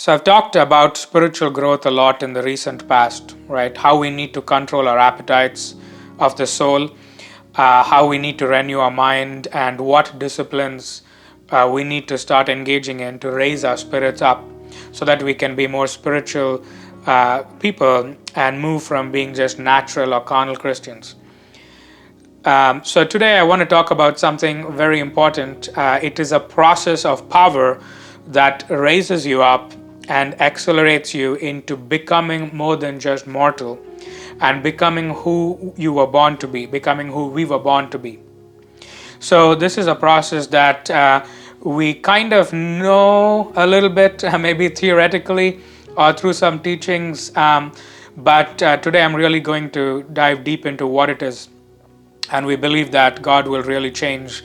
So I've talked about spiritual growth a lot in the recent past, right? How we need to control our appetites of the soul, how we need to renew our mind, and what disciplines we need to start engaging in to raise our spirits up so that we can be more spiritual people and move from being just natural or carnal Christians. So today I want to talk about something very important. It is a process of power that raises you up and accelerates you into becoming more than just mortal and becoming who you were born to be, becoming who we were born to be. So this is a process that we kind of know a little bit, maybe theoretically or through some teachings, but today I'm really going to dive deep into what it is, and we believe that God will really change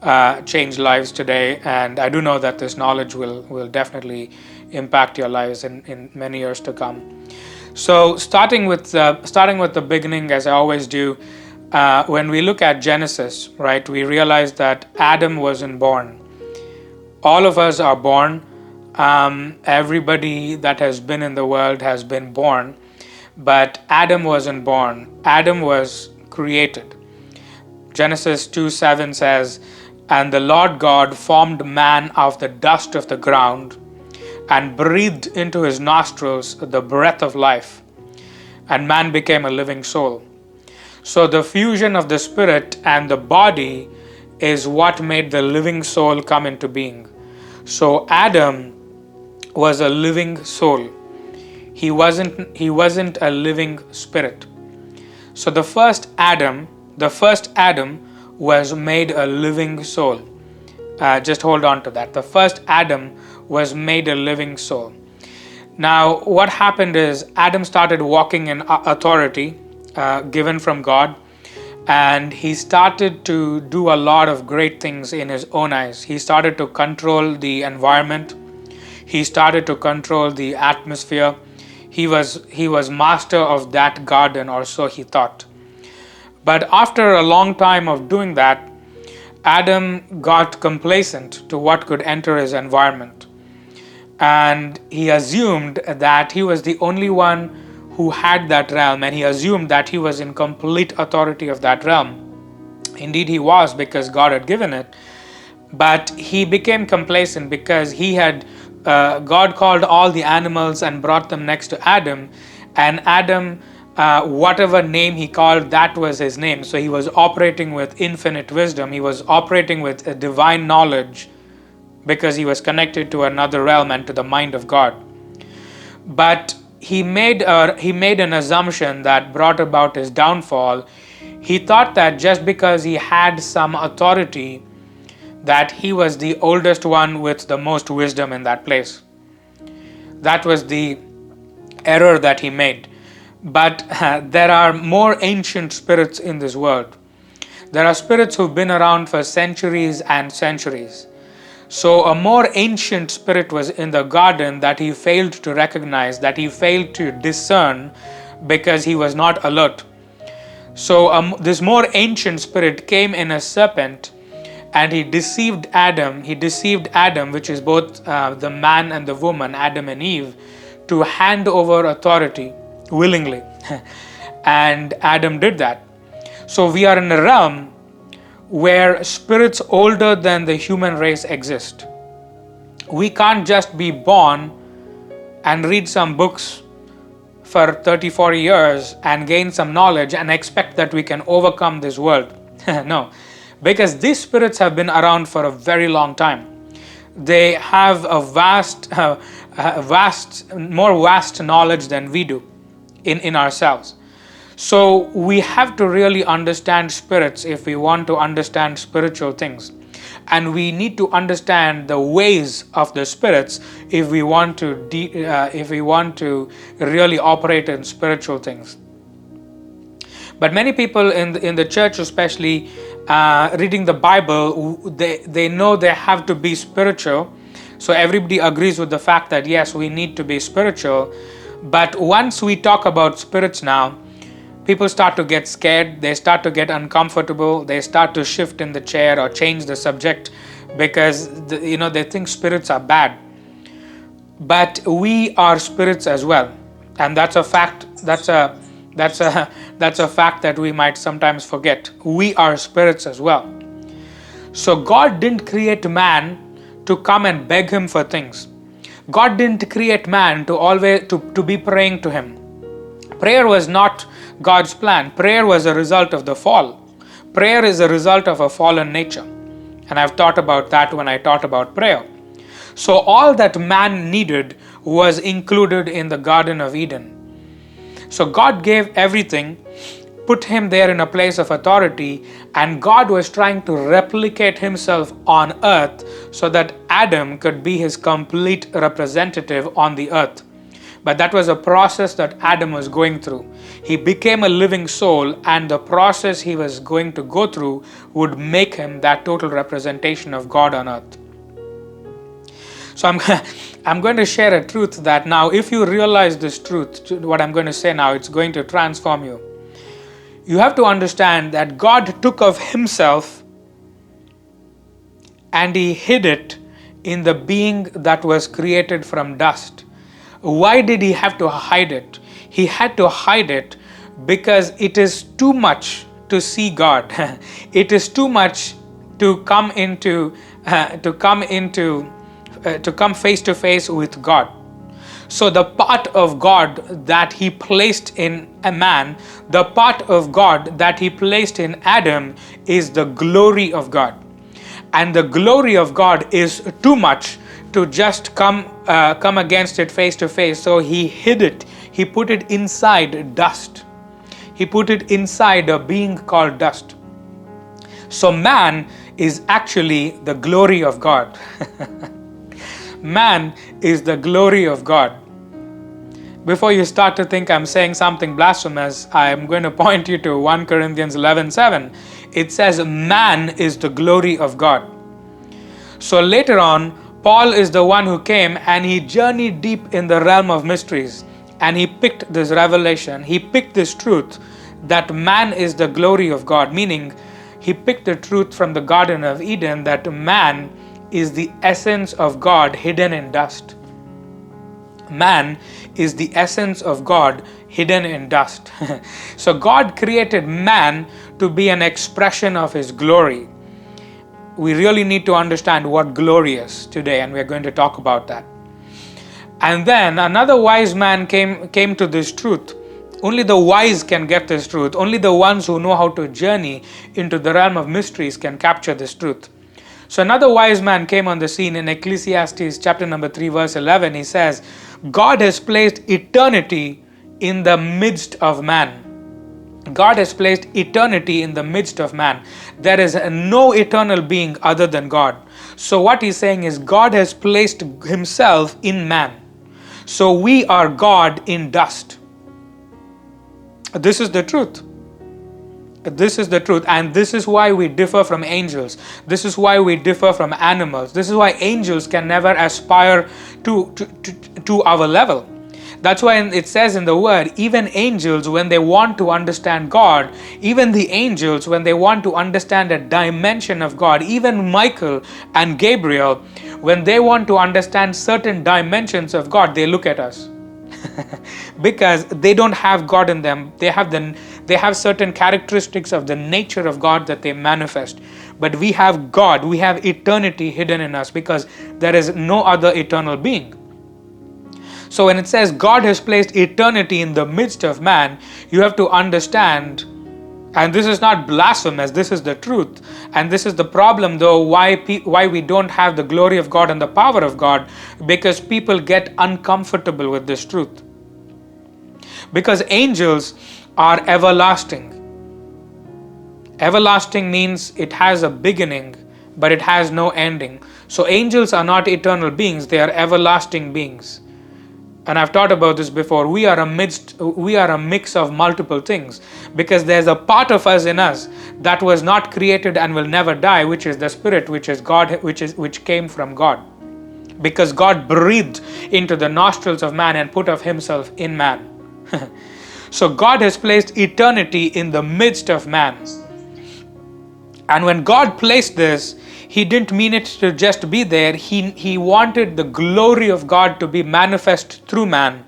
lives today. And I do know that this knowledge will definitely impact your lives in many years to come. So starting with the beginning, as I always do, when we look at Genesis, right, we realize that Adam wasn't born. All of us are born. Everybody that has been in the world has been born, but Adam wasn't born. Adam was created. Genesis 2:7 says, "And the Lord God formed man of the dust of the ground and breathed into his nostrils the breath of life, and man became a living soul." So the fusion of the spirit and the body is what made the living soul come into being. So Adam was a living soul. He wasn't a living spirit. So the first Adam was made a living soul. Just hold on to that. The first Adam was made a living soul. Now, what happened is Adam started walking in authority given from God, and he started to do a lot of great things in his own eyes. He started to control the environment. He started to control the atmosphere. He was master of that garden, or so he thought. But after a long time of doing that, Adam got complacent to what could enter his environment. And he assumed that he was the only one who had that realm, and he assumed that he was in complete authority of that realm. Indeed, he was, because God had given it. But he became complacent because God called all the animals and brought them next to Adam, and Adam, whatever name he called, that was his name. So he was operating with infinite wisdom. He was operating with a divine knowledge because he was connected to another realm and to the mind of God. But he made an assumption that brought about his downfall. He thought that just because he had some authority, that he was the oldest one with the most wisdom in that place. That was the error that he made. But there are more ancient spirits in this world. There are spirits who've been around for centuries and centuries. So a more ancient spirit was in the garden that he failed to recognize, that he failed to discern because he was not alert. So this more ancient spirit came in a serpent, and he deceived Adam. He deceived Adam, which is both the man and the woman, Adam and Eve, to hand over authority willingly. And Adam did that. So we are in a realm where spirits older than the human race exist. We can't just be born and read some books for 30, 40 years and gain some knowledge and expect that we can overcome this world. No, because these spirits have been around for a very long time. They have a more vast knowledge than we do in ourselves. So we have to really understand spirits if we want to understand spiritual things. And we need to understand the ways of the spirits if we want to really operate in spiritual things. But many people in the church, especially reading the Bible, they know they have to be spiritual. So everybody agrees with the fact that yes, we need to be spiritual. But once we talk about spirits now, people start to get scared, they start to get uncomfortable, they start to shift in the chair or change the subject because they think spirits are bad. but we are spirits as well, and that's a fact. That's a fact that we might sometimes forget. We are spirits as well. So God didn't create man to come and beg him for things. God didn't create man to always to be praying to him. Prayer was not God's plan. Prayer was a result of the fall. Prayer is a result of a fallen nature. And I've taught about that when I taught about prayer. So all that man needed was included in the Garden of Eden. So God gave everything, put him there in a place of authority, and God was trying to replicate himself on earth so that Adam could be his complete representative on the earth. But that was a process that Adam was going through. He became a living soul, and the process he was going to go through would make him that total representation of God on earth. So I'm going to share a truth that now, if you realize this truth, what I'm going to say now, it's going to transform you. You have to understand that God took of himself and he hid it in the being that was created from dust. Why did he have to hide it? He had to hide it because it is too much to see God. It is too much to come face to face with God. So the part of God that he placed in a man, the part of God that he placed in Adam, is the glory of God. And the glory of God is too much to just come against it face to face. So he hid it. He put it inside dust. He put it inside a being called dust. So man is actually the glory of God. Man is the glory of God. Before you start to think I'm saying something blasphemous, I am going to point you to 1 Corinthians 11:7. It says man is the glory of God. So later on, Paul is the one who came and he journeyed deep in the realm of mysteries, and he picked this revelation. He picked this truth that man is the glory of God, meaning he picked the truth from the Garden of Eden that man is the essence of God hidden in dust. Man is the essence of God hidden in dust. So God created man to be an expression of his glory. We really need to understand what glory is today, and we're going to talk about that. And then another wise man came to this truth. Only the wise can get this truth. Only the ones who know how to journey into the realm of mysteries can capture this truth. So another wise man came on the scene in Ecclesiastes chapter number 3 verse 11. He says, God has placed eternity in the midst of man. God has placed eternity in the midst of man. There is no eternal being other than God. So what he's saying is God has placed himself in man. So we are God in dust. This is the truth. This is the truth, and this is why we differ from angels. This is why we differ from animals. This is why angels can never aspire to our level. That's why it says in the word, even angels, when they want to understand God, even the angels, when they want to understand a dimension of God, even Michael and Gabriel, when they want to understand certain dimensions of God, they look at us. Because they don't have God in them. They have certain characteristics of the nature of God that they manifest. But we have God, we have eternity hidden in us because there is no other eternal being. So when it says God has placed eternity in the midst of man, you have to understand, and this is not blasphemous, this is the truth. And this is the problem though, why we don't have the glory of God and the power of God, because people get uncomfortable with this truth. Because angels are everlasting. Everlasting means it has a beginning, but it has no ending. So angels are not eternal beings, they are everlasting beings. And I've taught about this before. We are a mix of multiple things, because there's a part of us in us that was not created and will never die, which is the spirit, which is God, which came from God. Because God breathed into the nostrils of man and put of himself in man. So God has placed eternity in the midst of man. And when God placed this, He didn't mean it to just be there. He wanted the glory of God to be manifest through man,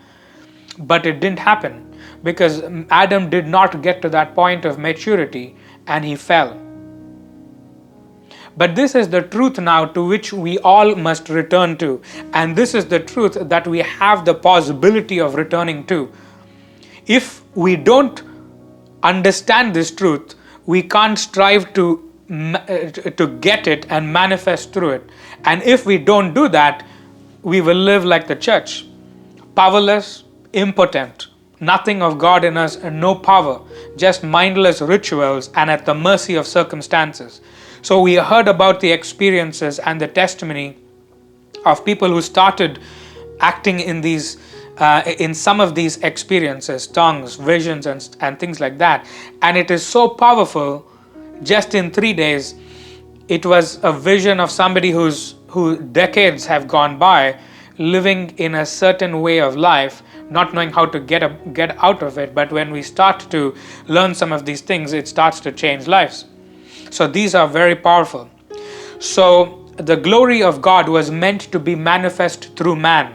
but it didn't happen because Adam did not get to that point of maturity and he fell. But this is the truth now to which we all must return to, and this is the truth that we have the possibility of returning to. If we don't understand this truth, we can't strive to get it and manifest through it. And if we don't do that, we will live like the church, powerless, impotent, nothing of God in us and no power, just mindless rituals and at the mercy of circumstances. So we heard about the experiences and the testimony of people who started acting in some of these experiences, tongues, visions, and things like that. And it is so powerful. Just in 3 days, it was a vision of somebody who decades have gone by living in a certain way of life, not knowing how to get out of it. But when we start to learn some of these things, it starts to change lives. So these are very powerful. So the glory of God was meant to be manifest through man,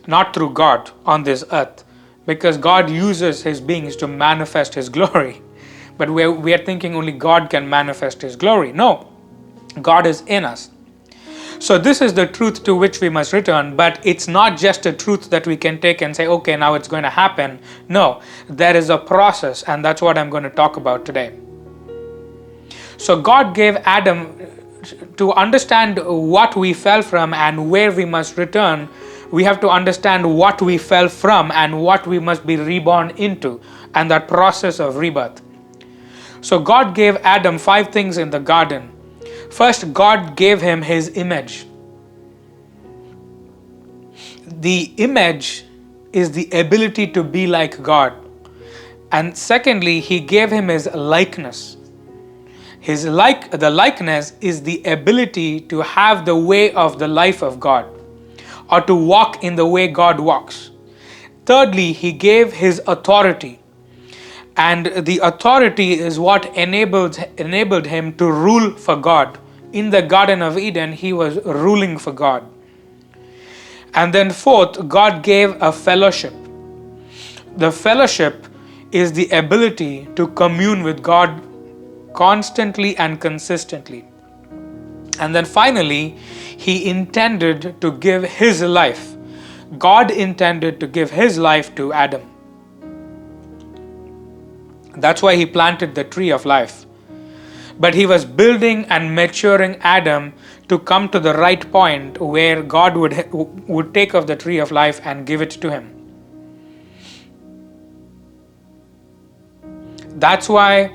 not through God on this earth, because God uses his beings to manifest his glory. But we are thinking only God can manifest his glory. No, God is in us. So this is the truth to which we must return, but it's not just a truth that we can take and say, okay, now it's going to happen. No, there is a process, and that's what I'm going to talk about today. So God gave Adam, to understand what we fell from and where we must return, we have to understand what we fell from and what we must be reborn into, and that process of rebirth. So God gave Adam 5 things in the garden. First, God gave him his image. The image is the ability to be like God. And secondly, he gave him his likeness. The likeness is the ability to have the way of the life of God, or to walk in the way God walks. Thirdly, he gave his authority. And the authority is what enabled him to rule for God. In the Garden of Eden, he was ruling for God. And then fourth, God gave a fellowship. The fellowship is the ability to commune with God constantly and consistently. And then finally, he intended to give his life. God intended to give his life to Adam. That's why he planted the tree of life. But he was building and maturing Adam to come to the right point where God would take of the tree of life and give it to him. That's why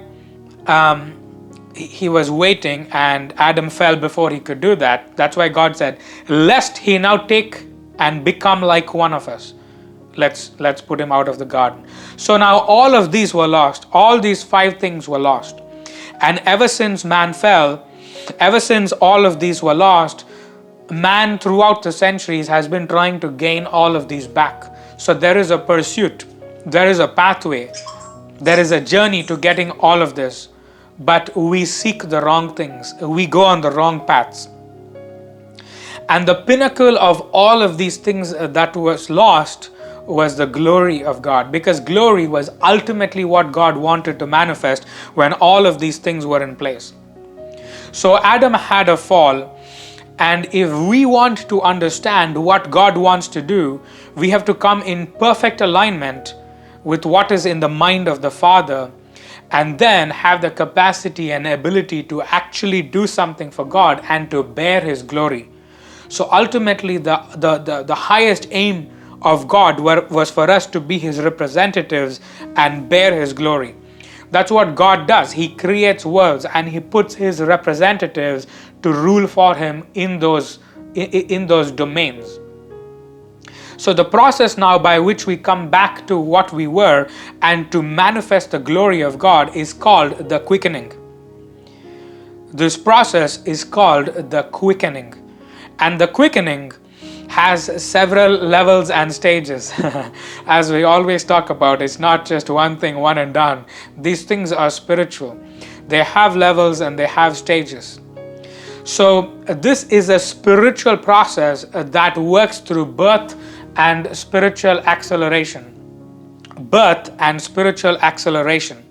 he was waiting, and Adam fell before he could do that. That's why God said, lest he now take and become like one of us, let's put him out of the garden. So now all of these were lost. All these 5 things were lost. And ever since man fell, ever since all of these were lost, man throughout the centuries has been trying to gain all of these back. So there is a pursuit, there is a pathway, there is a journey to getting all of this. But we seek the wrong things. We go on the wrong paths. And the pinnacle of all of these things that was lost was the glory of God, because glory was ultimately what God wanted to manifest when all of these things were in place. So Adam had a fall, and if we want to understand what God wants to do, we have to come in perfect alignment with what is in the mind of the Father, and then have the capacity and ability to actually do something for God and to bear his glory. So ultimately the highest aim of God was for us to be his representatives and bear his glory. That's what God does. He creates worlds and he puts his representatives to rule for him in those domains. So the process now by which we come back to what we were and to manifest the glory of God is called the quickening. This process is called the quickening. And the quickening has several levels and stages. As we always talk about, it's not just one thing, one and done. These things are spiritual. They have levels and they have stages. So this is a spiritual process that works through birth and spiritual acceleration. Birth and spiritual acceleration.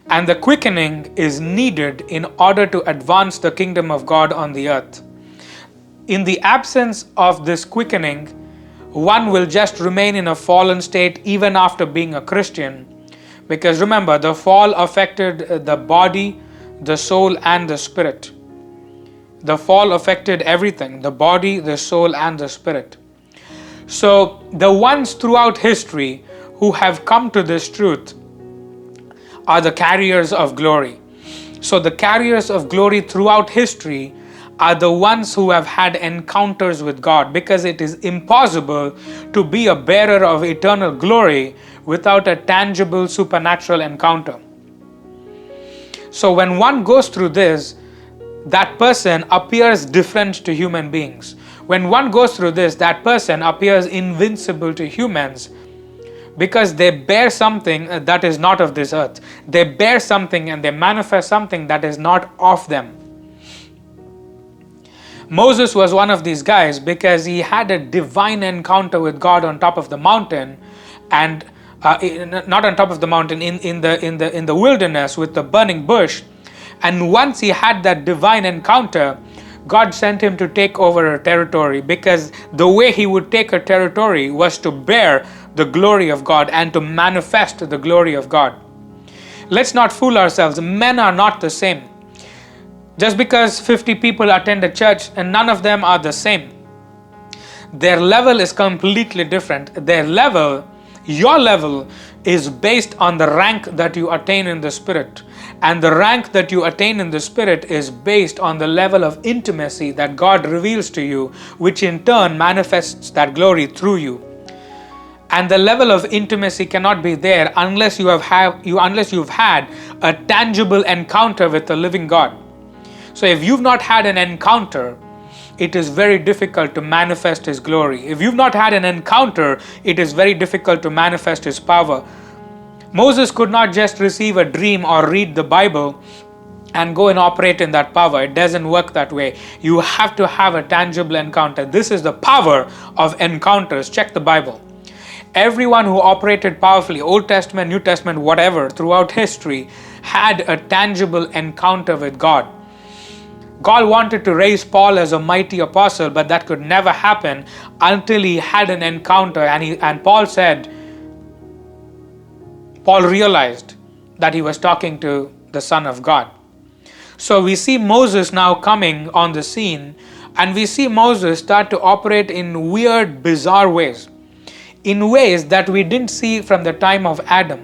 And the quickening is needed in order to advance the kingdom of God on the earth. In the absence of this quickening, one will just remain in a fallen state even after being a Christian. Because remember, the fall affected the body, the soul, and the spirit. The fall affected everything, the body, the soul, and the spirit. So the ones throughout history who have come to this truth are the carriers of glory. So the carriers of glory throughout history are the ones who have had encounters with God, because it is impossible to be a bearer of eternal glory without a tangible supernatural encounter. So when one goes through this, that person appears different to human beings. When one goes through this, that person appears invincible to humans, because they bear something that is not of this earth. They bear something and they manifest something that is not of them. Moses was one of these guys because he had a divine encounter with God on top of the mountain, and not on top of the mountain, in the wilderness with the burning bush. And once he had that divine encounter, God sent him to take over a territory, because the way he would take a territory was to bear the glory of God and to manifest the glory of God. Let's not fool ourselves. Men are not the same. Just because 50 people attend a church and none of them are the same. Their level is completely different. Their level, your level, is based on the rank that you attain in the Spirit. And the rank that you attain in the Spirit is based on the level of intimacy that God reveals to you, which in turn manifests that glory through you. And the level of intimacy cannot be there unless you've had a tangible encounter with the living God. So if you've not had an encounter, it is very difficult to manifest His glory. If you've not had an encounter, it is very difficult to manifest His power. Moses could not just receive a dream or read the Bible and go and operate in that power. It doesn't work that way. You have to have a tangible encounter. This is the power of encounters. Check the Bible. Everyone who operated powerfully, Old Testament, New Testament, whatever, throughout history, had a tangible encounter with God. God wanted to raise Paul as a mighty apostle, but that could never happen until he had an encounter. And Paul realized that he was talking to the Son of God. So we see Moses now coming on the scene, and we see Moses start to operate in weird, bizarre ways, in ways that we didn't see from the time of Adam.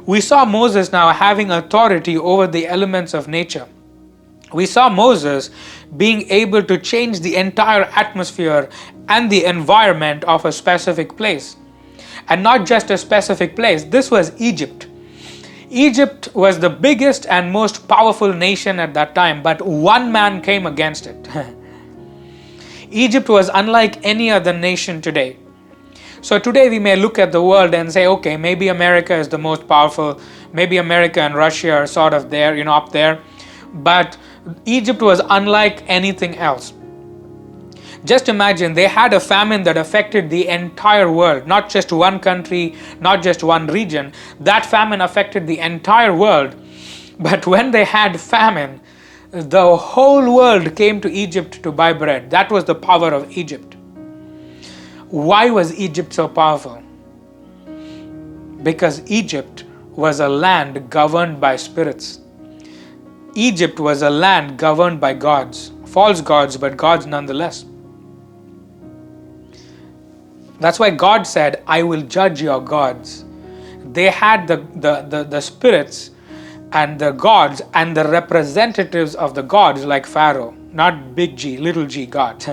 We saw Moses now having authority over the elements of nature. We saw Moses being able to change the entire atmosphere and the environment of a specific place. And not just a specific place, this was Egypt. Egypt was the biggest and most powerful nation at that time, but one man came against it. Egypt was unlike any other nation today. So today we may look at the world and say, okay, maybe America is the most powerful, maybe America and Russia are sort of there, up there. But Egypt was unlike anything else. Just imagine, they had a famine that affected the entire world, not just one country, not just one region. That famine affected the entire world. But when they had famine, the whole world came to Egypt to buy bread. That was the power of Egypt. Why was Egypt so powerful? Because Egypt was a land governed by spirits. Egypt was a land governed by gods, false gods, but gods nonetheless. That's why God said, I will judge your gods. They had the spirits and the gods and the representatives of the gods, like Pharaoh, not big G, little g God.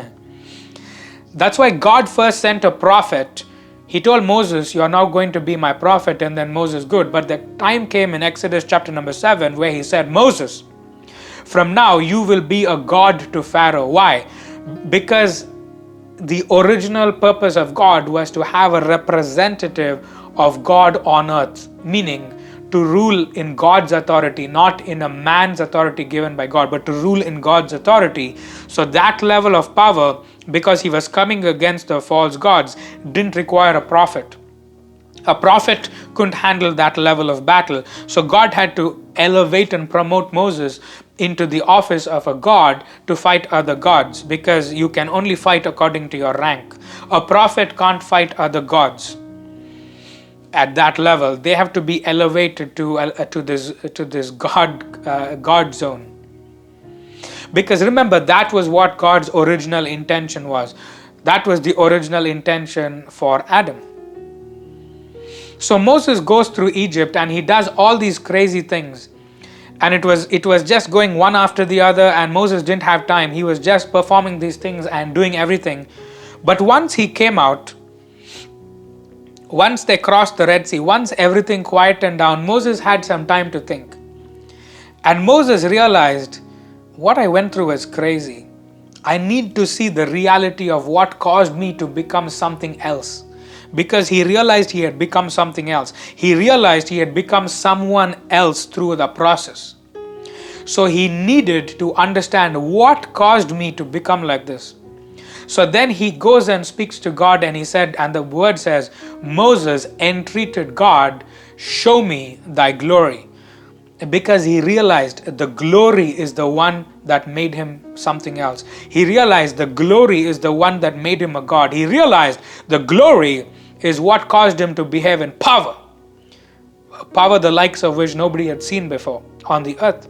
That's why God first sent a prophet. He told Moses, you are now going to be my prophet, and then Moses, good. But the time came in Exodus chapter number 7 where he said, Moses, from now you will be a god to Pharaoh. Why? Because the original purpose of God was to have a representative of God on earth, meaning to rule in God's authority, not in a man's authority given by God, but to rule in God's authority. So that level of power, because he was coming against the false gods, didn't require a prophet. A prophet couldn't handle that level of battle. So God had to elevate and promote Moses into the office of a god to fight other gods, because you can only fight according to your rank. A prophet can't fight other gods at that level. They have to be elevated to this God zone. Because remember, that was what God's original intention was. That was the original intention for Adam. So Moses goes through Egypt and he does all these crazy things. And it was just going one after the other, and Moses didn't have time. He was just performing these things and doing everything. But once he came out, once they crossed the Red Sea, once everything quietened down, Moses had some time to think. And Moses realized, what I went through was crazy. I need to see the reality of what caused me to become something else. Because he realized he had become something else. He realized he had become someone else through the process. So he needed to understand what caused me to become like this. So then he goes and speaks to God, and he said, and the word says, Moses entreated God, show me thy glory. Because he realized the glory is the one that made him something else. He realized the glory is the one that made him a god. He realized the glory is what caused him to behave in power. Power the likes of which nobody had seen before on the earth.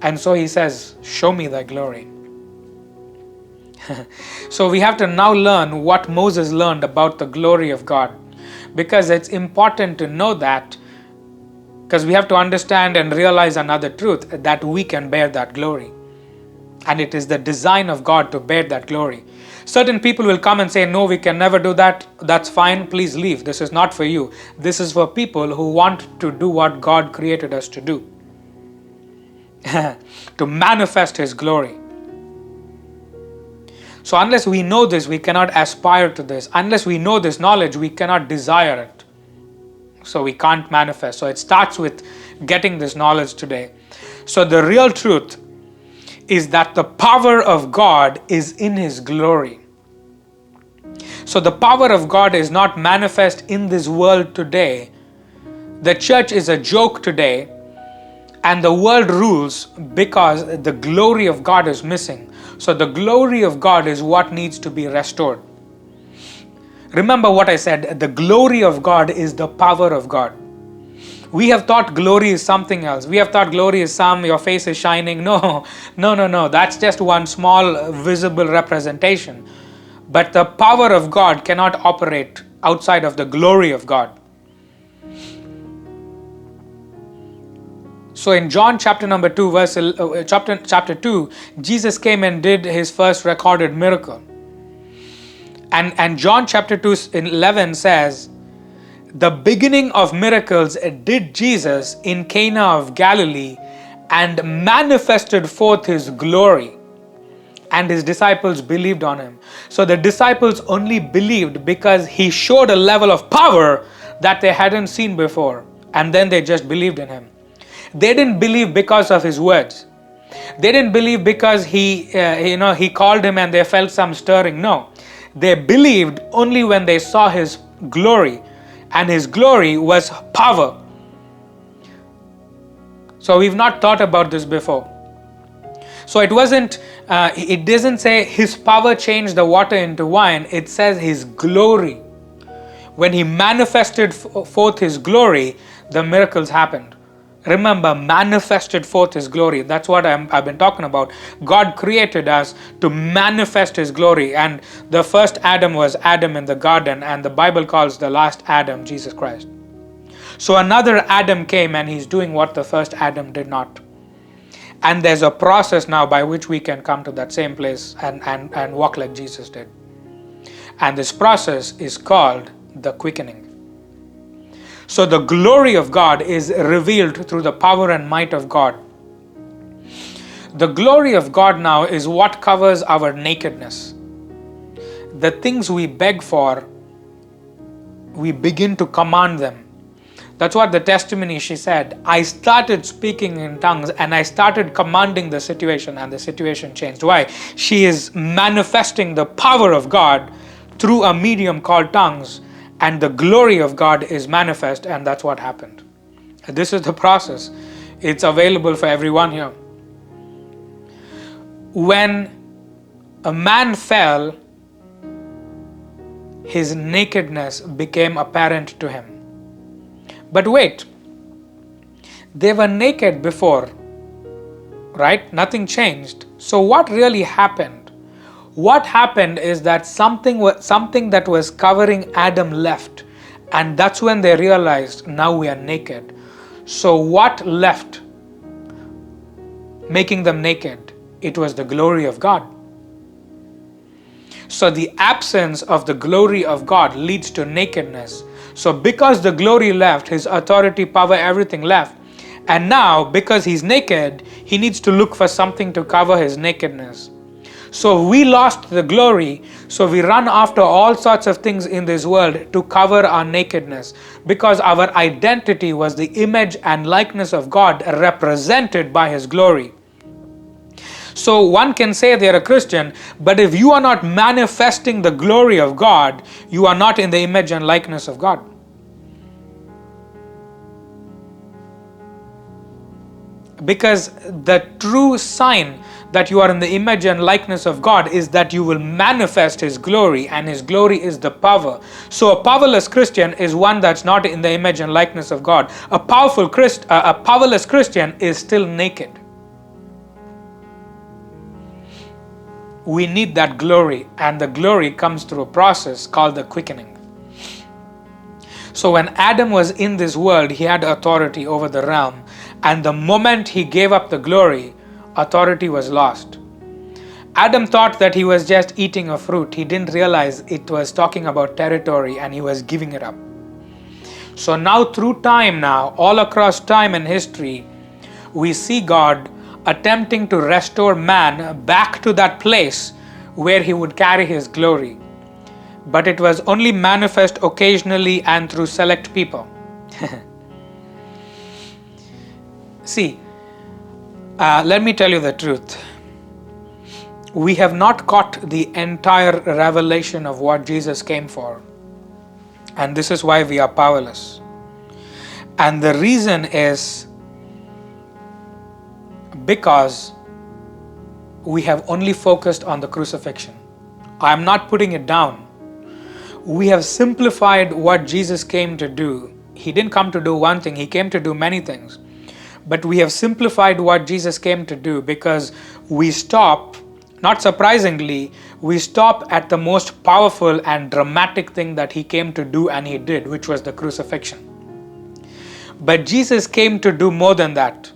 And so he says, show me thy glory. So we have to now learn what Moses learned about the glory of God. Because it's important to know that, because we have to understand and realize another truth, that we can bear that glory. And it is the design of God to bear that glory. Certain people will come and say, no, we can never do that. That's fine. Please leave. This is not for you. This is for people who want to do what God created us to do. To manifest His glory. So unless we know this, we cannot aspire to this. Unless we know this knowledge, we cannot desire it. So we can't manifest. So it starts with getting this knowledge today. So the real truth is that the power of God is in His glory. So the power of God is not manifest in this world today. The church is a joke today, and the world rules because the glory of God is missing. So the glory of God is what needs to be restored. Remember what I said, the glory of God is the power of God. We have thought glory is something else. We have thought glory is your face is shining. No. That's just one small visible representation. But the power of God cannot operate outside of the glory of God. So in John chapter number 2, chapter 2, Jesus came and did His first recorded miracle. And John chapter 2:11 says, the beginning of miracles did Jesus in Cana of Galilee and manifested forth His glory, and His disciples believed on Him. So the disciples only believed because He showed a level of power that they hadn't seen before, and then they just believed in Him. They didn't believe because of His words. They didn't believe because He called Him and they felt some stirring. No. They believed only when they saw His glory, and His glory was power. So we've not thought about this before. So it doesn't say His power changed the water into wine. It says His glory. When He manifested forth His glory, the miracles happened. Remember, manifested forth His glory. That's what I've been talking about. God created us to manifest His glory. And the first Adam was Adam in the garden. And the Bible calls the last Adam Jesus Christ. So another Adam came, and he's doing what the first Adam did not. And there's a process now by which we can come to that same place and walk like Jesus did. And this process is called the quickening. So the glory of God is revealed through the power and might of God. The glory of God now is what covers our nakedness. The things we beg for, we begin to command them. That's what the testimony she said. I started speaking in tongues and I started commanding the situation, and the situation changed. Why? She is manifesting the power of God through a medium called tongues, and the glory of God is manifest, and that's what happened. This is the process. It's available for everyone here. When a man fell, his nakedness became apparent to him. But wait, they were naked before, right? Nothing changed. So what really happened? What happened is that something that was covering Adam left, and that's when they realized, now we are naked. So what left, making them naked? It was the glory of God. So the absence of the glory of God leads to nakedness. So because the glory left, his authority, power, everything left. And now, because he's naked, he needs to look for something to cover his nakedness. So we lost the glory, so we run after all sorts of things in this world to cover our nakedness, because our identity was the image and likeness of God represented by his glory. So one can say they're a Christian, but if you are not manifesting the glory of God, you are not in the image and likeness of God. Because the true sign that you are in the image and likeness of God is that you will manifest his glory, and his glory is the power. So a powerless Christian is one that's not in the image and likeness of God. A powerless Christian is still naked. We need that glory, and the glory comes through a process called the quickening. So when Adam was in this world, he had authority over the realm, and the moment he gave up the glory, authority was lost. Adam thought that he was just eating a fruit. He didn't realize it was talking about territory, and he was giving it up. So now through time, all across time and history, we see God attempting to restore man back to that place where he would carry his glory. But it was only manifest occasionally and through select people. See, let me tell you the truth. We have not caught the entire revelation of what Jesus came for. And this is why we are powerless. And the reason is because we have only focused on the crucifixion. I am not putting it down. We have simplified what Jesus came to do. He didn't come to do one thing, he came to do many things. But we have simplified what Jesus came to do because we stop, not surprisingly, we stop at the most powerful and dramatic thing that he came to do and he did, which was the crucifixion. But Jesus came to do more than that.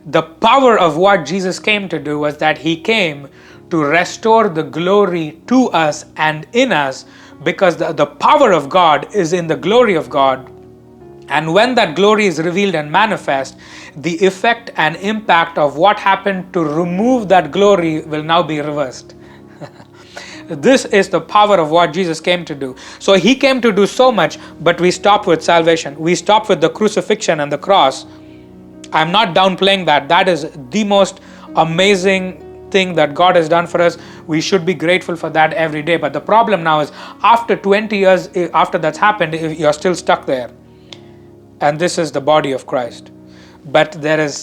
The power of what Jesus came to do was that he came to restore the glory to us and in us, because the power of God is in the glory of God. And when that glory is revealed and manifest, the effect and impact of what happened to remove that glory will now be reversed. This is the power of what Jesus came to do. So he came to do so much, but we stop with salvation. We stop with the crucifixion and the cross. I'm not downplaying that. That is the most amazing thing that God has done for us. We should be grateful for that every day. But the problem now is, after 20 years after that's happened, you're still stuck there. And this is the body of Christ. But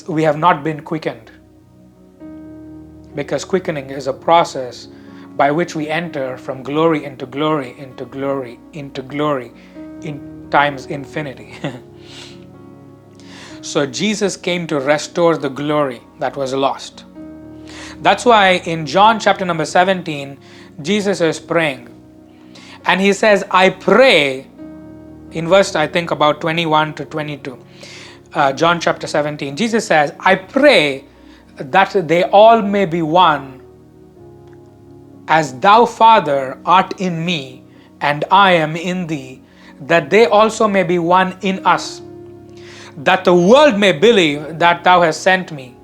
we have not been quickened. Because quickening is a process by which we enter from glory into glory, into glory, into glory, in times infinity. So Jesus came to restore the glory that was lost. That's why in John chapter number 17, Jesus is praying. And he says, I pray, in verse I think about 21 to 22, John chapter 17, Jesus says, I pray that they all may be one, as thou, Father, art in me, and I am in thee, that they also may be one in us, that the world may believe that thou hast sent me,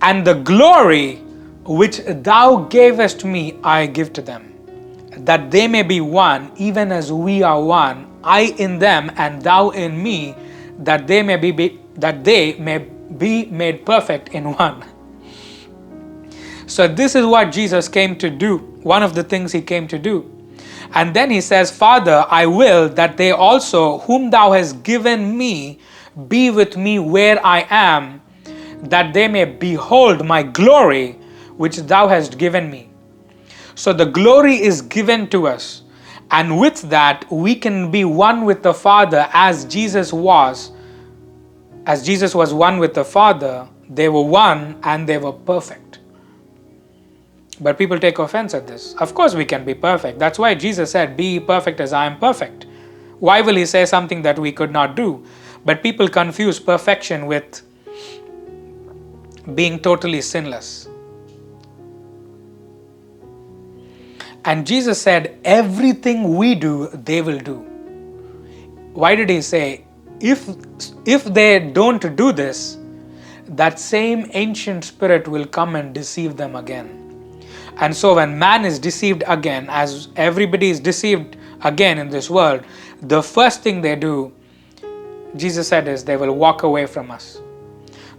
and the glory which thou gavest me I give to them, that they may be one, even as we are one, I in them and thou in me, that they may be made perfect in one. So this is what Jesus came to do. One of the things he came to do. And then he says, Father, I will that they also, whom thou hast given me, be with me where I am, that they may behold my glory, which thou hast given me. So the glory is given to us. And with that, we can be one with the Father as Jesus was. As Jesus was one with the Father, they were one and they were perfect. But people take offense at this. Of course we can be perfect. That's why Jesus said, be ye perfect as I am perfect. Why will he say something that we could not do? But people confuse perfection with being totally sinless. And Jesus said, everything we do, they will do. Why did he say, if they don't do this, that same ancient spirit will come and deceive them again. And so when man is deceived again, as everybody is deceived again in this world, the first thing they do, Jesus said, is they will walk away from us.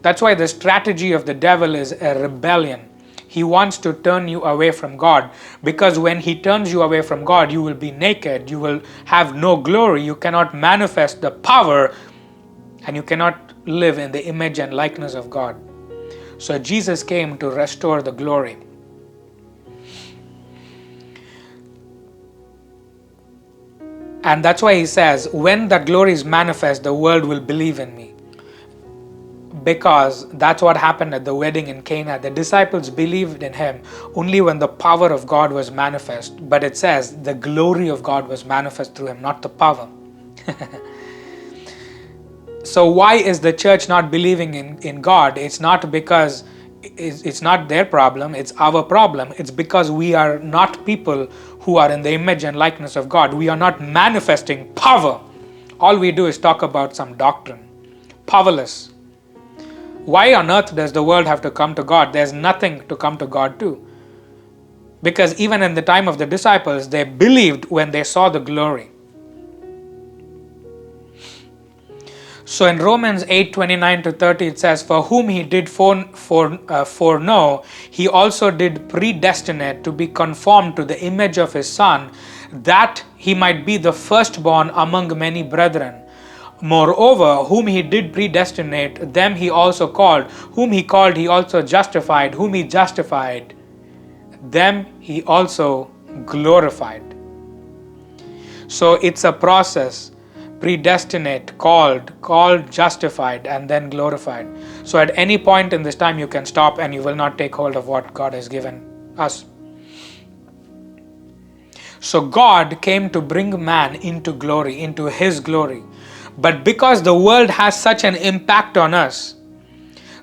That's why the strategy of the devil is a rebellion. He wants to turn you away from God, because when he turns you away from God, you will be naked, you will have no glory, you cannot manifest the power, and you cannot live in the image and likeness of God. So Jesus came to restore the glory. And that's why he says, when that glory is manifest, the world will believe in me. Because that's what happened at the wedding in Cana. The disciples believed in him only when the power of God was manifest. But it says the glory of God was manifest through him, not the power. So why is the church not believing in God? It's not because it's not their problem, it's our problem. It's because we are not people who are in the image and likeness of God. We are not manifesting power. All we do is talk about some doctrine. Powerless. Why on earth does the world have to come to God? There's nothing to come to God to. Because even in the time of the disciples, they believed when they saw the glory. So in Romans 8:29-30 it says, for whom he did foreknow, he also did predestinate to be conformed to the image of his Son, that he might be the firstborn among many brethren. Moreover, whom he did predestinate, them he also called. Whom he called, he also justified. Whom he justified, them he also glorified. So it's a process. Predestinate, called, justified, and then glorified. So at any point in this time you can stop and you will not take hold of what God has given us. So God came to bring man into glory, into his glory. But because the world has such an impact on us,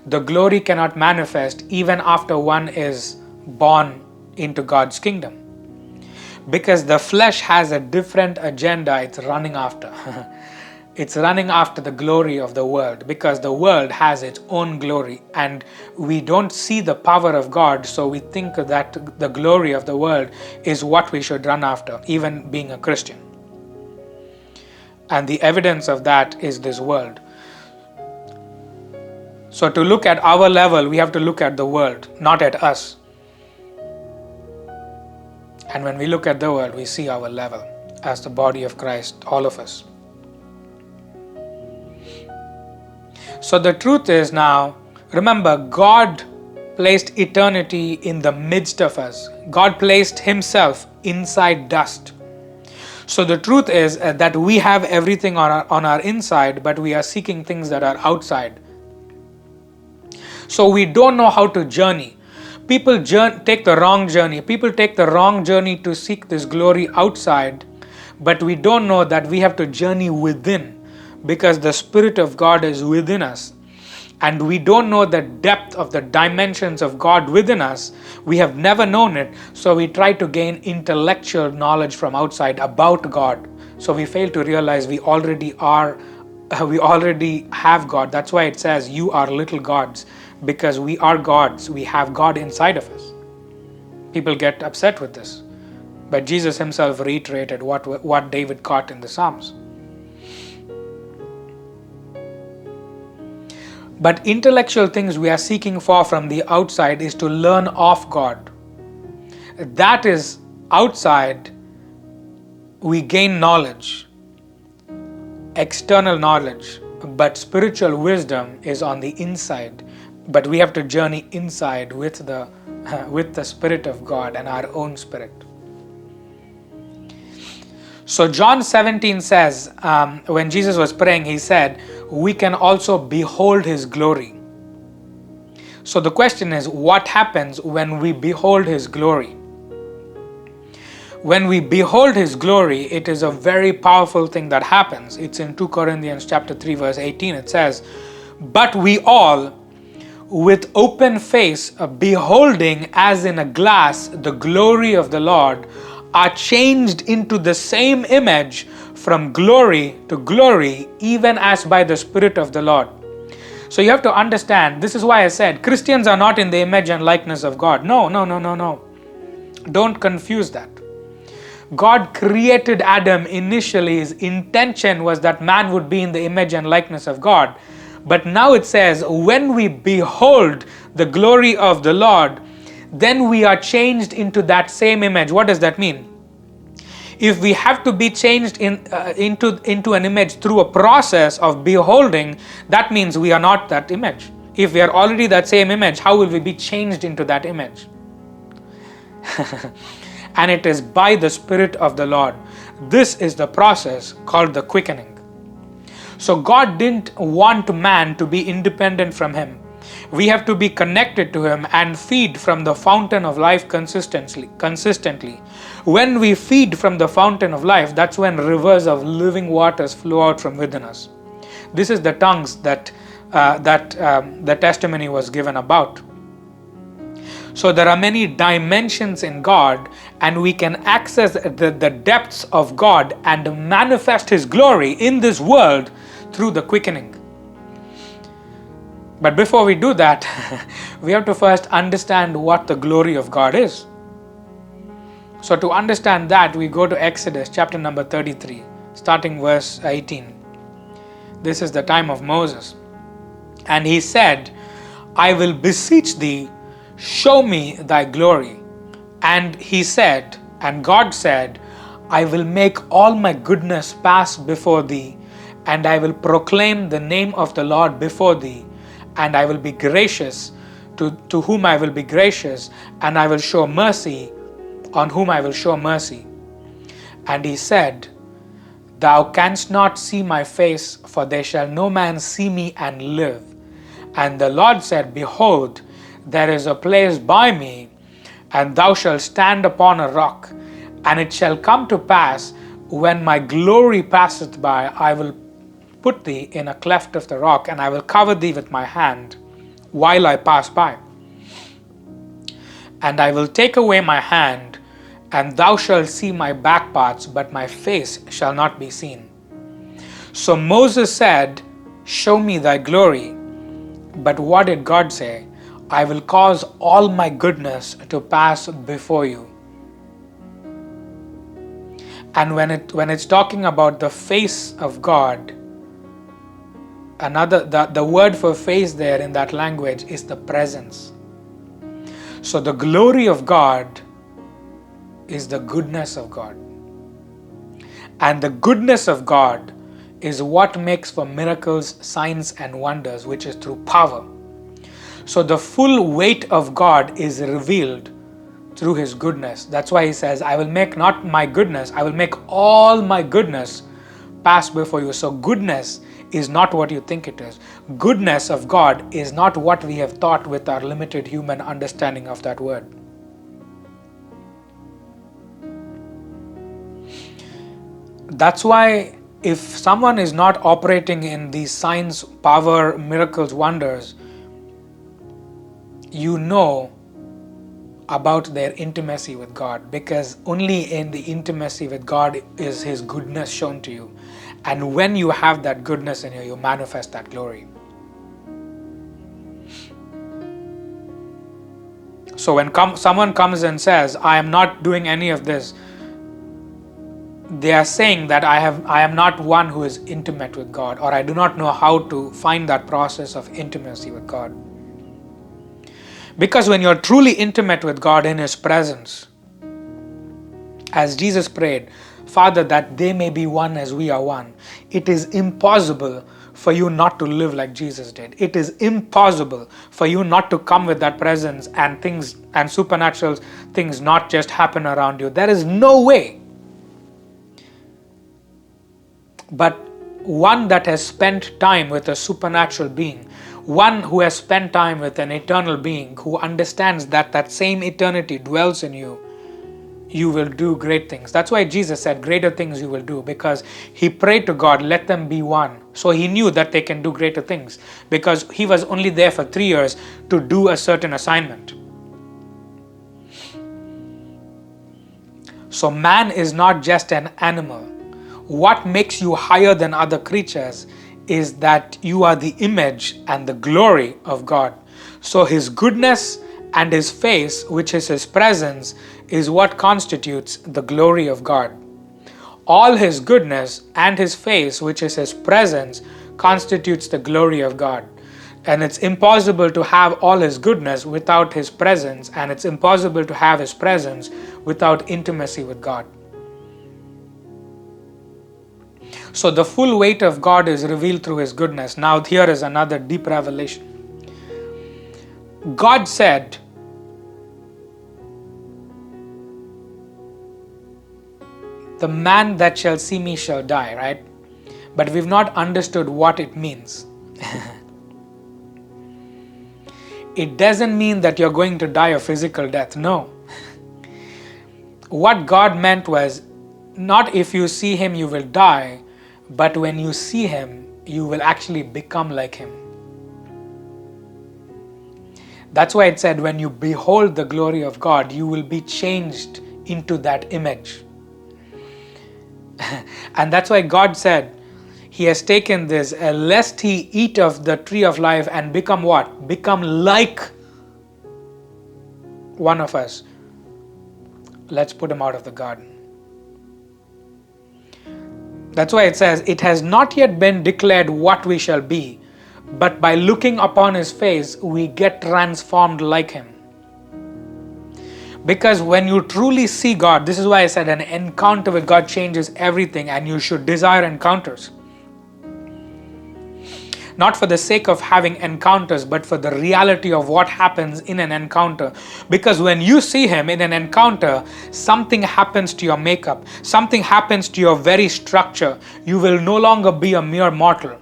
the glory cannot manifest even after one is born into God's kingdom. Because the flesh has a different agenda it's running after. It's running after the glory of the world, because the world has its own glory and we don't see the power of God, so we think that the glory of the world is what we should run after, even being a Christian. And the evidence of that is this world. So to look at our level, we have to look at the world, not at us. And when we look at the world, we see our level as the body of Christ, all of us. So the truth is now, remember, God placed eternity in the midst of us. God placed himself inside dust. So the truth is that we have everything on our inside, but we are seeking things that are outside. So we don't know how to journey. People take the wrong journey. People take the wrong journey to seek this glory outside, but we don't know that we have to journey within, because the Spirit of God is within us. And we don't know the depth of the dimensions of God within us. We have never known it, so we try to gain intellectual knowledge from outside about God. So we fail to realize we already have God. That's why it says, you are little gods, because we are gods. We have God inside of us. People get upset with this. But Jesus himself reiterated what David caught in the Psalms. But intellectual things we are seeking for from the outside is to learn of God. That is outside, we gain knowledge, external knowledge, but spiritual wisdom is on the inside. But we have to journey inside with the Spirit of God and our own spirit. So John 17 says, when Jesus was praying, he said, we can also behold his glory. So the question is, what happens when we behold his glory? When we behold his glory, it is a very powerful thing that happens. It's in 2 Corinthians chapter 3 verse 18. It says, but we all, with open face, beholding as in a glass the glory of the Lord, are changed into the same image from glory to glory, even as by the Spirit of the Lord. So you have to understand, this is why I said Christians are not in the image and likeness of God. No. Don't confuse that. God created Adam initially. His intention was that man would be in the image and likeness of God. But now it says, when we behold the glory of the Lord, then we are changed into that same image. What does that mean? If we have to be changed into an image through a process of beholding, that means we are not that image. If we are already that same image, how will we be changed into that image? And it is by the Spirit of the Lord. This is the process called the quickening. So God didn't want man to be independent from him. We have to be connected to him and feed from the fountain of life consistently. When we feed from the fountain of life, that's when rivers of living waters flow out from within us. This is the tongues that the testimony was given about. So there are many dimensions in God, and we can access the depths of God and manifest his glory in this world through the quickening. But before we do that, we have to first understand what the glory of God is. So to understand that, we go to Exodus chapter number 33, starting verse 18. This is the time of Moses. And he said, I will beseech thee, show me thy glory. And he said, and God said, I will make all my goodness pass before thee, and I will proclaim the name of the Lord before thee, and I will be gracious to whom I will be gracious, and I will show mercy on whom I will show mercy. And he said, thou canst not see my face, for there shall no man see me and live. And the Lord said, behold, there is a place by me, and thou shalt stand upon a rock. And it shall come to pass, when my glory passeth by, I will put thee in a cleft of the rock, and I will cover thee with my hand while I pass by. And I will take away my hand, and thou shalt see my back parts, but my face shall not be seen. So Moses said, show me thy glory. But what did God say? I will cause all my goodness to pass before you. And when it's talking about the face of God, the word for face there in that language is the presence. So the glory of God is the goodness of God. And the goodness of God is what makes for miracles, signs, and wonders, which is through power. So the full weight of God is revealed through his goodness. That's why he says, I will make not my goodness, I will make all my goodness pass before you. So goodness is not what you think it is. Goodness of God is not what we have thought with our limited human understanding of that word. That's why if someone is not operating in these signs, power, miracles, wonders, you know about their intimacy with God, because only in the intimacy with God is his goodness shown to you. And when you have that goodness in you, you manifest that glory. So when someone comes and says, I am not doing any of this, they are saying that I am not one who is intimate with God, or I do not know how to find that process of intimacy with God. Because when you're truly intimate with God in His presence, as Jesus prayed, Father, that they may be one as we are one, it is impossible for you not to live like Jesus did. It is impossible for you not to come with that presence and things and supernatural things not just happen around you. There is no way. But one that has spent time with a supernatural being, one who has spent time with an eternal being, who understands that that same eternity dwells in you, you will do great things. That's why Jesus said, greater things you will do, because He prayed to God, let them be one. So He knew that they can do greater things, because He was only there for 3 years to do a certain assignment. So man is not just an animal. What makes you higher than other creatures is that you are the image and the glory of God. So His goodness and His face, which is His presence, is what constitutes the glory of God. All His goodness and His face, which is His presence, constitutes the glory of God. And it's impossible to have all His goodness without His presence, and it's impossible to have His presence without intimacy with God. So the full weight of God is revealed through His goodness. Now here is another deep revelation. God said, the man that shall see me shall die, right? But we've not understood what it means. It doesn't mean that you're going to die a physical death. No. What God meant was, not if you see Him you will die, but when you see Him, you will actually become like Him. That's why it said, when you behold the glory of God, you will be changed into that image. And that's why God said, He has taken this, lest he eat of the tree of life and become what? Become like one of us. Let's put him out of the garden. That's why it says, it has not yet been declared what we shall be, but by looking upon His face, we get transformed like Him. Because when you truly see God, this is why I said an encounter with God changes everything, and you should desire encounters. Not for the sake of having encounters, but for the reality of what happens in an encounter. Because when you see Him in an encounter, something happens to your makeup. Something happens to your very structure. You will no longer be a mere mortal.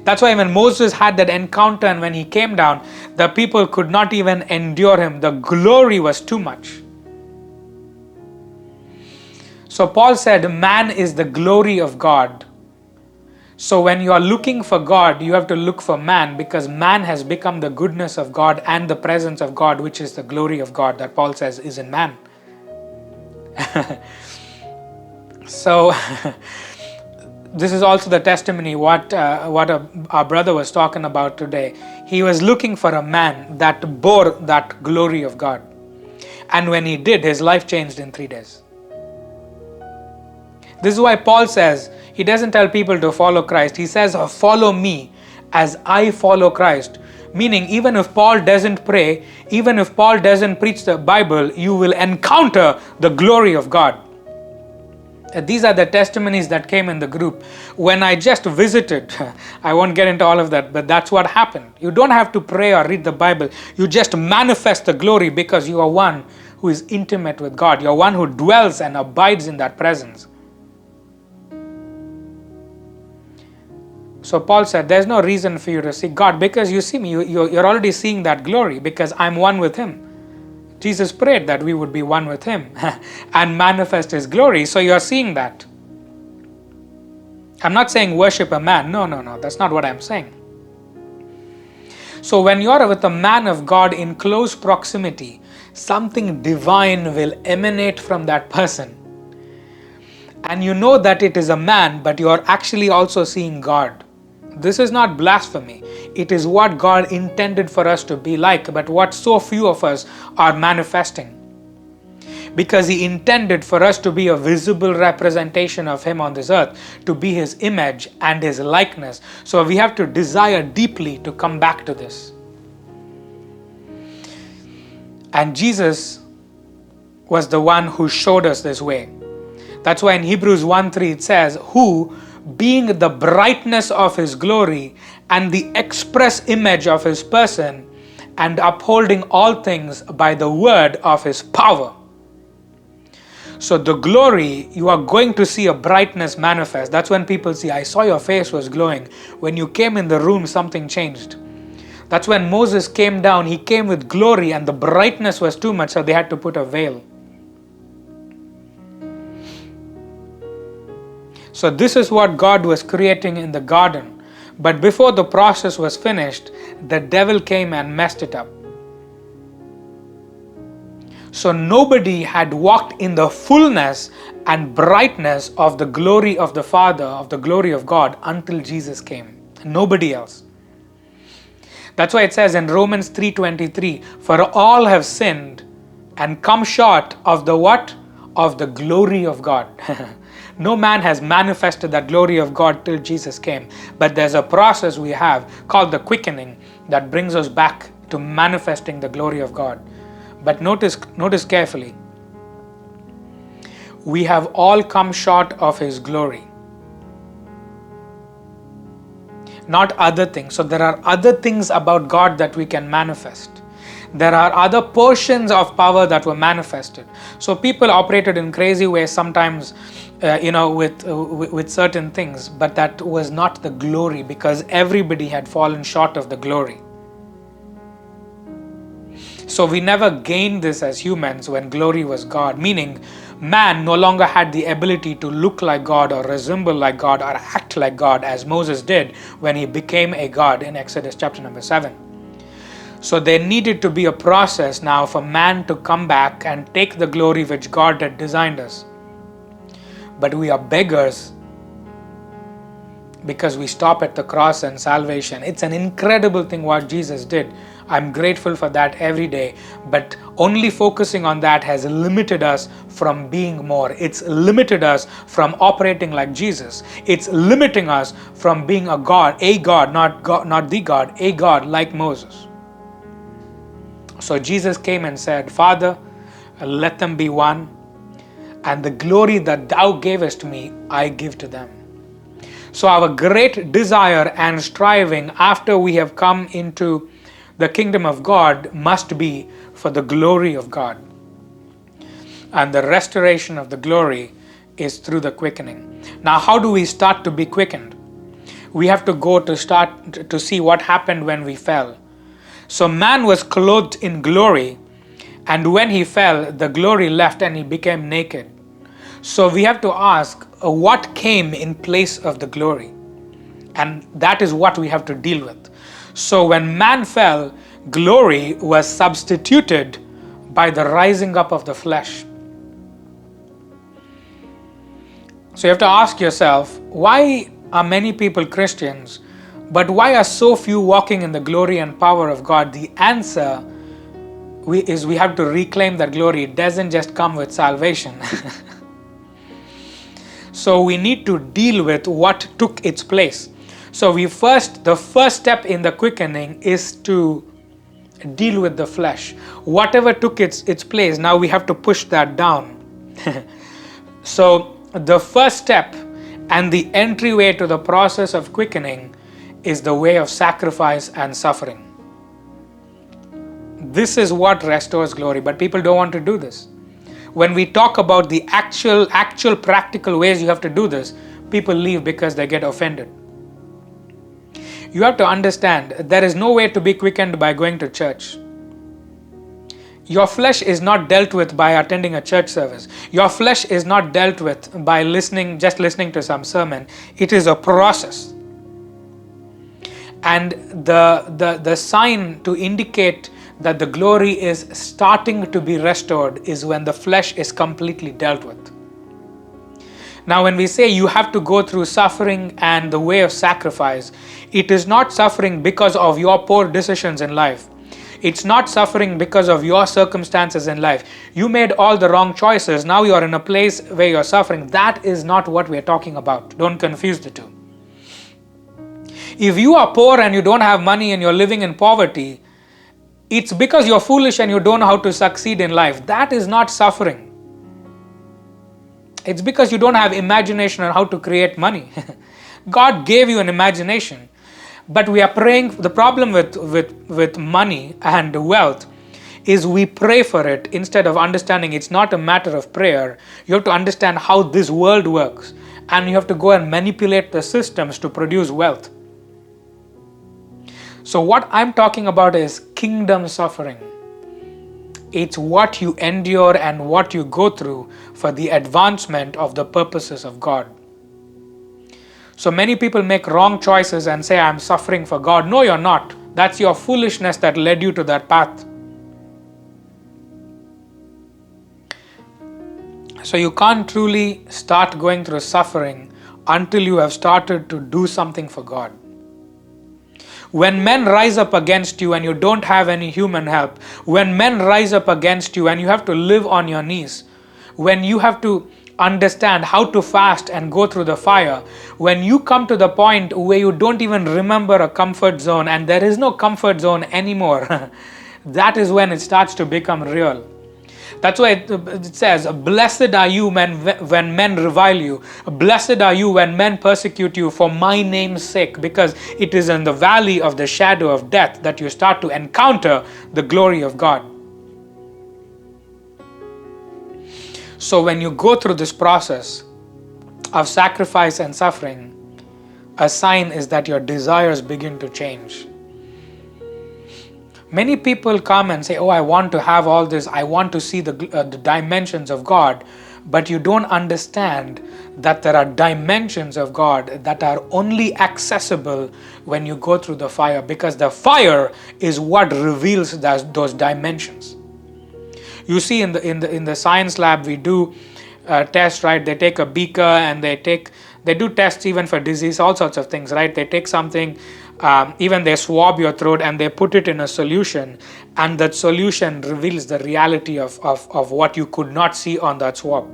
That's why when Moses had that encounter and when he came down, the people could not even endure him. The glory was too much. So Paul said, man is the glory of God. So when you are looking for God, you have to look for man, because man has become the goodness of God and the presence of God, which is the glory of God that Paul says is in man. So this is also the testimony what our brother was talking about today. He was looking for a man that bore that glory of God. And when he did, his life changed in 3 days. This is why Paul says, he doesn't tell people to follow Christ. He says, follow me as I follow Christ. Meaning, even if Paul doesn't pray, even if Paul doesn't preach the Bible, you will encounter the glory of God. These are the testimonies that came in the group. When I just visited, I won't get into all of that, but that's what happened. You don't have to pray or read the Bible. You just manifest the glory because you are one who is intimate with God. You're one who dwells and abides in that presence. So Paul said, there's no reason for you to seek God, because you see me, you're already seeing that glory, because I'm one with Him. Jesus prayed that we would be one with Him and manifest His glory. So you're seeing that. I'm not saying worship a man. No. That's not what I'm saying. So when you're with a man of God in close proximity, something divine will emanate from that person. And you know that it is a man, but you're actually also seeing God. This is not blasphemy. It is what God intended for us to be like, but what so few of us are manifesting. because he intended for us to be a visible representation of him on this earth, to be his image and his likeness. So we have to desire deeply to come back to this. And Jesus was the one who showed us this way. That's why in Hebrews 1:3 it says, who, being the brightness of his glory and the express image of his person, and upholding all things by the word of his power. So the glory, you are going to see a brightness manifest. That's when people see, I saw your face was glowing. When you came in the room, something changed. That's when Moses came down, he came with glory and the brightness was too much, so they had to put a veil. So this is what God was creating in the garden. But before the process was finished, the devil came and messed it up. So nobody had walked in the fullness and brightness of the glory of the Father, of the glory of God, until Jesus came. Nobody else. That's why it says in Romans 3:23, for all have sinned and come short of the what? Of the glory of God. No man has manifested that glory of God till Jesus came. But there's a process we have called the quickening that brings us back to manifesting the glory of God. But notice carefully. We have all come short of his glory. Not other things. So there are other things about God that we can manifest. There are other portions of power that were manifested. So people operated in crazy ways sometimes, with certain things, but that was not the glory, because everybody had fallen short of the glory. So we never gained this as humans when glory was God, meaning man no longer had the ability to look like God or resemble like God or act like God as Moses did when he became a God in Exodus chapter number 7. So there needed to be a process now for man to come back and take the glory which God had designed us. But we are beggars because we stop at the cross and salvation. It's an incredible thing what Jesus did. I'm grateful for that every day. But only focusing on that has limited us from being more. It's limited us from operating like Jesus. It's limiting us from being a God, not the God, a God like Moses. So Jesus came and said, Father, let them be one, and the glory that thou gavest me, I give to them. So our great desire and striving after we have come into the kingdom of God must be for the glory of God. And the restoration of the glory is through the quickening. Now, how do we start to be quickened? We have to go to start to see what happened when we fell. So man was clothed in glory, and when he fell, the glory left and he became naked. So we have to ask, what came in place of the glory? And that is what we have to deal with. So when man fell, glory was substituted by the rising up of the flesh. So you have to ask yourself, why are many people Christians, but why are so few walking in the glory and power of God? The answer is we have to reclaim that glory. It doesn't just come with salvation. So we need to deal with what took its place. So the first step in the quickening is to deal with the flesh. Whatever took its place, now we have to push that down. So the first step and the entryway to the process of quickening is the way of sacrifice and suffering. This is what restores glory, but people don't want to do this. When we talk about the actual practical ways you have to do this, people leave because they get offended. You have to understand, there is no way to be quickened by going to church. Your flesh is not dealt with by attending a church service. Your flesh is not dealt with by just listening to some sermon. It is a process. And the sign to indicate that the glory is starting to be restored is when the flesh is completely dealt with. Now, when we say you have to go through suffering and the way of sacrifice, it is not suffering because of your poor decisions in life. It's not suffering because of your circumstances in life. You made all the wrong choices. Now you're in a place where you're suffering. That is not what we're talking about. Don't confuse the two. If you are poor and you don't have money and you're living in poverty, it's because you're foolish and you don't know how to succeed in life. That is not suffering. It's because you don't have imagination on how to create money. God gave you an imagination. But we are praying. The problem with money and wealth is we pray for it instead of understanding it's not a matter of prayer. You have to understand how this world works. And you have to go and manipulate the systems to produce wealth. So what I'm talking about is kingdom suffering. It's what you endure and what you go through for the advancement of the purposes of God. So many people make wrong choices and say, I'm suffering for God. No, you're not. That's your foolishness that led you to that path. So you can't truly start going through suffering until you have started to do something for God. When men rise up against you and you don't have any human help, when men rise up against you and you have to live on your knees, when you have to understand how to fast and go through the fire, when you come to the point where you don't even remember a comfort zone and there is no comfort zone anymore, that is when it starts to become real. That's why it says, blessed are you when men revile you. Blessed are you when men persecute you for my name's sake, because it is in the valley of the shadow of death that you start to encounter the glory of God. So when you go through this process of sacrifice and suffering, a sign is that your desires begin to change. Many people come and say, oh, I want to have all this, I want to see the dimensions of God, but you don't understand that there are dimensions of God that are only accessible when you go through the fire, because the fire is what reveals those dimensions. You see, in the science lab, we do tests, right? They take a beaker and they do tests even for disease, all sorts of things, right? They take something, even they swab your throat and they put it in a solution, and that solution reveals the reality of what you could not see on that swab.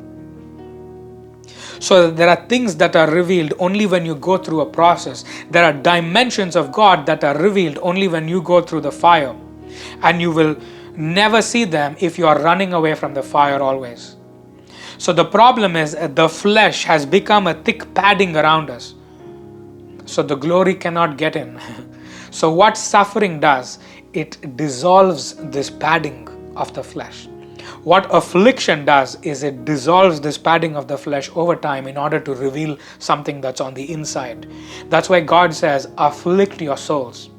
So there are things that are revealed only when you go through a process. There are dimensions of God that are revealed only when you go through the fire, and you will never see them if you are running away from the fire always. So the problem is the flesh has become a thick padding around us. So the glory cannot get in. So what suffering does, it dissolves this padding of the flesh. What affliction does is it dissolves this padding of the flesh over time in order to reveal something that's on the inside. That's why God says, afflict your souls.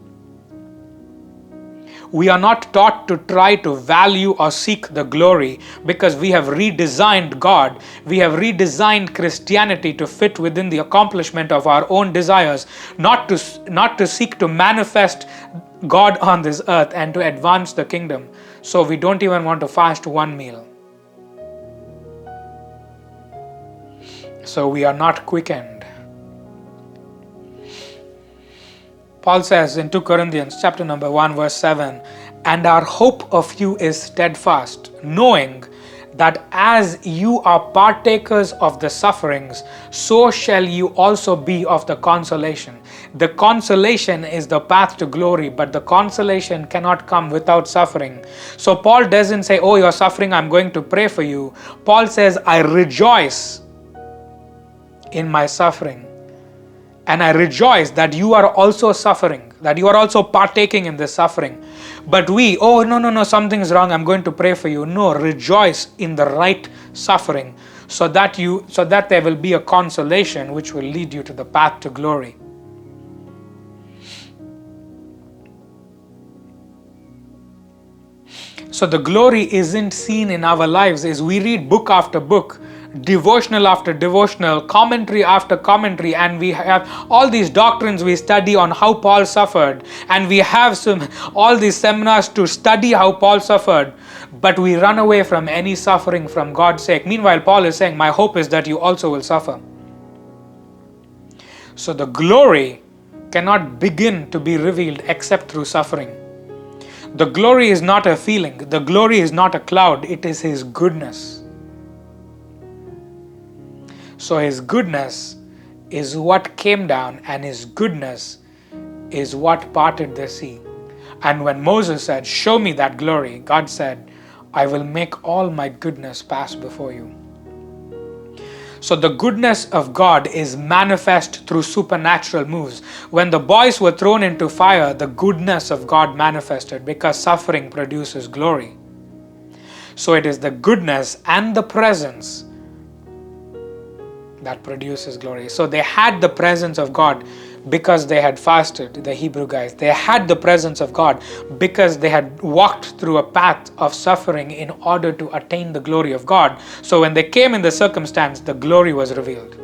We are not taught to try to value or seek the glory, because we have redesigned God. We have redesigned Christianity to fit within the accomplishment of our own desires, not to seek to manifest God on this earth and to advance the kingdom. So we don't even want to fast one meal. So we are not quickened. Paul says in 2 Corinthians chapter number 1 verse 7, and our hope of you is steadfast, knowing that as you are partakers of the sufferings, so shall you also be of the consolation. The consolation is the path to glory, but the consolation cannot come without suffering. So Paul doesn't say, oh, you're suffering, I'm going to pray for you. Paul says, I rejoice in my suffering. And I rejoice that you are also suffering, that you are also partaking in this suffering. But we, oh, no, something is wrong, I'm going to pray for you. No, rejoice in the right suffering, so that there will be a consolation which will lead you to the path to glory. So the glory isn't seen in our lives as we read book after book, devotional after devotional, commentary after commentary, and we have all these doctrines we study on how Paul suffered, and we have all these seminars to study how Paul suffered, but we run away from any suffering from God's sake. Meanwhile, Paul is saying, my hope is that you also will suffer. So the glory cannot begin to be revealed except through suffering. The glory is not a feeling. The glory is not a cloud. It is His goodness. So His goodness is what came down, and His goodness is what parted the sea. And when Moses said, "Show me that glory," God said, "I will make all my goodness pass before you." So the goodness of God is manifest through supernatural moves. When the boys were thrown into fire, the goodness of God manifested, because suffering produces glory. So it is the goodness and the presence that produces glory. So they had the presence of God because they had fasted, the Hebrew guys. They had the presence of God because they had walked through a path of suffering in order to attain the glory of God. So when they came in the circumstance, the glory was revealed.